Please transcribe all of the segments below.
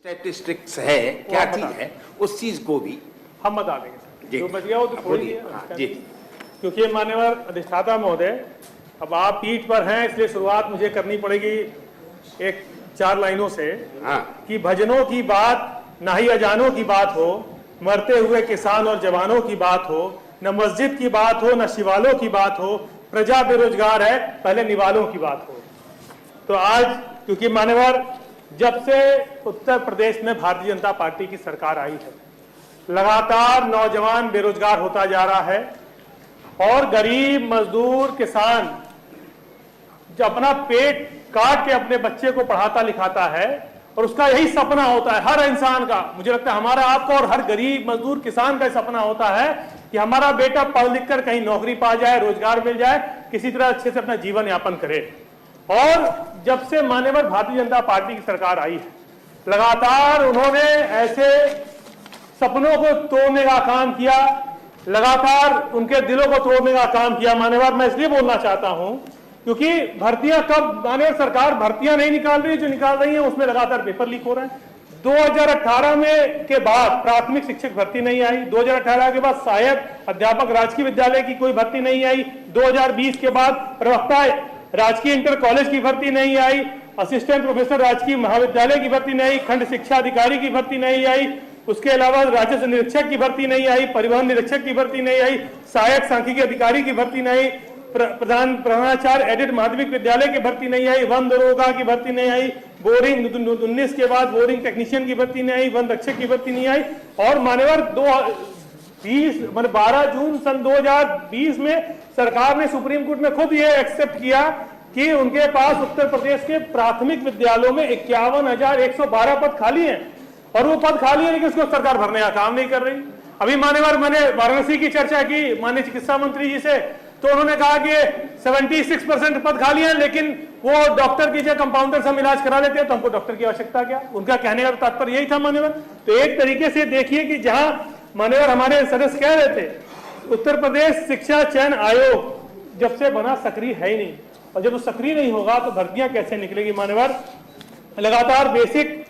Statistics है क्या चीज है, उस चीज को भी हम बता देंगे। जो बच गया वो तो छोड़ दिए जी। क्योंकि मान्यवर अधिष्ठाता महोदय, अब आप पीठ पर हैं इसलिए शुरुआत मुझे करनी पड़ेगी एक 4 लाइनों से। कि भजनों की बात ना ही अजानों की बात हो, मरते हुए किसान और जवानों की बात हो, न मस्जिद की बात हो न शिवालों की बात हो, प्रजा बेरोजगार है पहले निवालों की बात हो। तो आज क्योंकि मान्यवर जब से उत्तर प्रदेश में भारतीय जनता पार्टी की सरकार आई है, लगातार नौजवान बेरोजगार होता जा रहा है और गरीब मजदूर किसान जो अपना पेट काट के अपने बच्चे को पढ़ाता लिखाता है और उसका यही सपना होता है हर इंसान का, मुझे लगता है हमारा आपका और हर गरीब मजदूर किसान का सपना होता है कि हमारा बेटा पढ़ लिख कर कहीं नौकरी पा जाए, रोजगार मिल जाए, किसी तरह अच्छे से अपना जीवन यापन करे। और जब से मान्यवर भारतीय जनता पार्टी की सरकार आई है, लगातार उन्होंने ऐसे सपनों को तोड़ने का काम किया, लगातार उनके दिलों को तोड़ने का काम किया। मान्यवर मैं इसलिए बोलना चाहता हूं क्योंकि भर्तियां कब मान्यवर सरकार भर्तियां नहीं निकाल रही, जो निकाल रही है उसमें लगातार पेपर लीक हो रहे हैं। 2018 में के बाद प्राथमिक शिक्षक भर्ती नहीं आई, 2018 के बाद सहायक अध्यापक राजकीय विद्यालय की कोई भर्ती नहीं आई, 2020 के बाद प्रवक्ता राजकीय इंटर कॉलेज की भर्ती नहीं आई, असिस्टेंट प्रोफेसर राजकीय महाविद्यालय की भर्ती नहीं आई, खंड शिक्षा अधिकारी की भर्ती नहीं आई, उसके अलावा राजस्व निरीक्षक की भर्ती नहीं आई, परिवहन निरीक्षक की भर्ती नहीं आई, सहायक सांख्यिकी अधिकारी की भर्ती नहीं, प्रधानाचार्य एडेड माध्यमिक विद्यालय की भर्ती नहीं आई, वन दरोगा की भर्ती नहीं आई, बोरिंग 19 के बाद बोरिंग टेक्नीशियन की भर्ती नहीं आई, वन रक्षक की भर्ती नहीं आई। और मान्यवर 12 जून सन 2020 में सरकार ने सुप्रीम कोर्ट में खुद ये एक्सेप्ट किया कि उनके पास उत्तर प्रदेश के प्राथमिक विद्यालयों में 51,112 पद खाली हैं और वो पद खाली है लेकिन उसको सरकार भरने का काम नहीं कर रही। अभी मान्यवर मैंने वाराणसी की चर्चा की माननीय चिकित्सा मंत्री जी से, तो उन्होंने कहा कि 76% पद खाली हैं लेकिन वो डॉक्टर की जगह कंपाउंडर से हम इलाज करा लेते हैं, तो हमको डॉक्टर की आवश्यकता क्या। उनका कहने का तात्पर्य यही था मान्यवर। तो एक तरीके से देखिए कि जहां मान्यवर हमारे सदस्य कह रहे थे उत्तर प्रदेश शिक्षा चयन आयोग जब से बना सक्रिय है ही नहीं, और जब वो सक्रिय नहीं होगा तो भर्तियां कैसे निकलेगी। मान्यवर लगातार बेसिक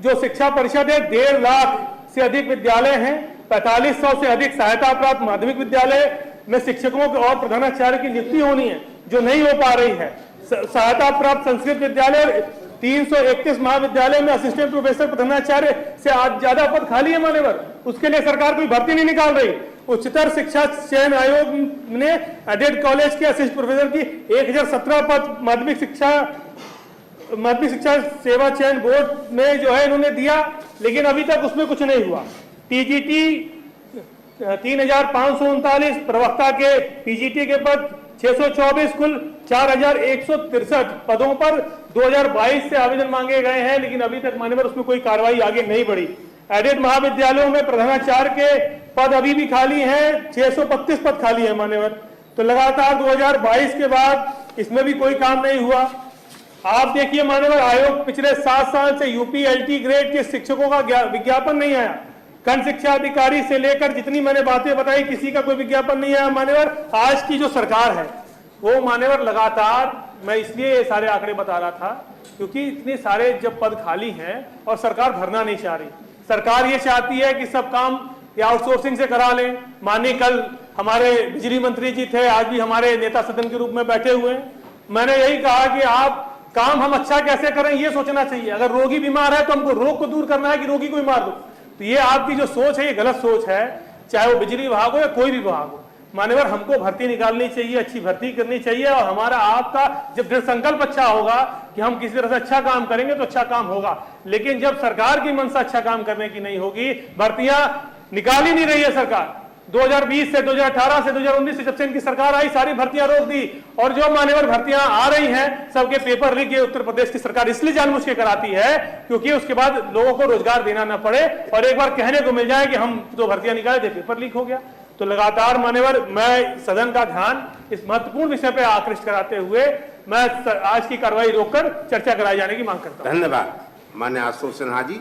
जो शिक्षा परिषद है 1.5 लाख से अधिक विद्यालय हैं, 4500 से अधिक सहायता प्राप्त माध्यमिक विद्यालय में शिक्षकों और प्रधानाचार्य की नियुक्ति होनी है जो नहीं हो पा रही है। सहायता प्राप्त संस्कृत विद्यालय 331 महाविद्यालय में असिस्टेंट प्रोफेसर प्रधानाचार्य से आज ज्यादा पद खाली है मान्यवर, उसके लिए सरकार कोई भर्ती नहीं निकाल रही। उच्चतर शिक्षा चयन आयोग ने एडेड कॉलेज के असिस्टेंट प्रोफेसर की 1017 पद माध्यमिक शिक्षा सेवा चयन बोर्ड में जो है इन्होंने दिया, लेकिन अभी तक उसमें कुछ नहीं हुआ। टीजीटी 3,539 प्रवक्ता के पीजीटी के पद 624, कुल 4,163 पदों पर 2022 से आवेदन मांगे गए हैं, लेकिन अभी तक मान्यवर उसमें कोई कार्रवाई आगे नहीं बढ़ी। एडेड महाविद्यालयों में प्रधानाचार्य के पद अभी भी खाली हैं, 632 पद खाली है मान्यवर। तो लगातार 2022 के बाद इसमें भी कोई काम नहीं हुआ। आप देखिए मान्यवर आयोग पिछले 7 साल से यूपी एलटी ग्रेड के शिक्षकों का विज्ञापन नहीं आया, खंड शिक्षा अधिकारी से लेकर जितनी मैंने बातें बताई किसी का कोई विज्ञापन नहीं आया। मान्यवर आज की जो सरकार है वो मान्यवर लगातार, मैं इसलिए ये सारे आंकड़े बता रहा था क्योंकि इतने सारे जब पद खाली हैं और सरकार भरना नहीं चाह रही, सरकार ये चाहती है कि सब काम या आउटसोर्सिंग से करा लें। माननीय कल हमारे बिजली मंत्री जी थे, आज भी हमारे नेता सदन के रूप में बैठे हुए हैं। मैंने यही कहा कि आप काम हम अच्छा कैसे करें ये सोचना चाहिए। अगर रोगी बीमार है तो हमको रोग को दूर करना है कि रोगी को ही मार दो। तो ये आपकी जो सोच है ये गलत सोच है, चाहे वो बिजली विभाग हो या कोई भी विभाग हो। मान्यवर हमको भर्ती निकालनी चाहिए, अच्छी भर्ती करनी चाहिए, और हमारा आपका जब दृढ़ संकल्प अच्छा होगा कि हम किसी तरह से अच्छा काम करेंगे तो अच्छा काम होगा। लेकिन जब सरकार की मंशा अच्छा काम करने की नहीं होगी, भर्तियां निकाल ही नहीं रही है सरकार। 2020 से 2018 से 2019 से जब से इनकी सरकार आई सारी भर्तियां रोक दी, और जो मान्यवर भर्तियां आ रही हैं सबके पेपर लीक ये उत्तर प्रदेश की सरकार इसलिए जानबूझ के कराती है क्योंकि उसके बाद लोगों को रोजगार देना न पड़े और एक बार कहने को मिल जाए कि हम तो भर्तियां निकाले थे पेपर लीक हो गया। तो लगातार मान्यवर मैं सदन का ध्यान इस महत्वपूर्ण विषय पर आकृष्ट कराते हुए मैं आज की कार्रवाई रोककर चर्चा कराए जाने की मांग करता हूं। धन्यवाद माननीय आशुतोष सिन्हा जी।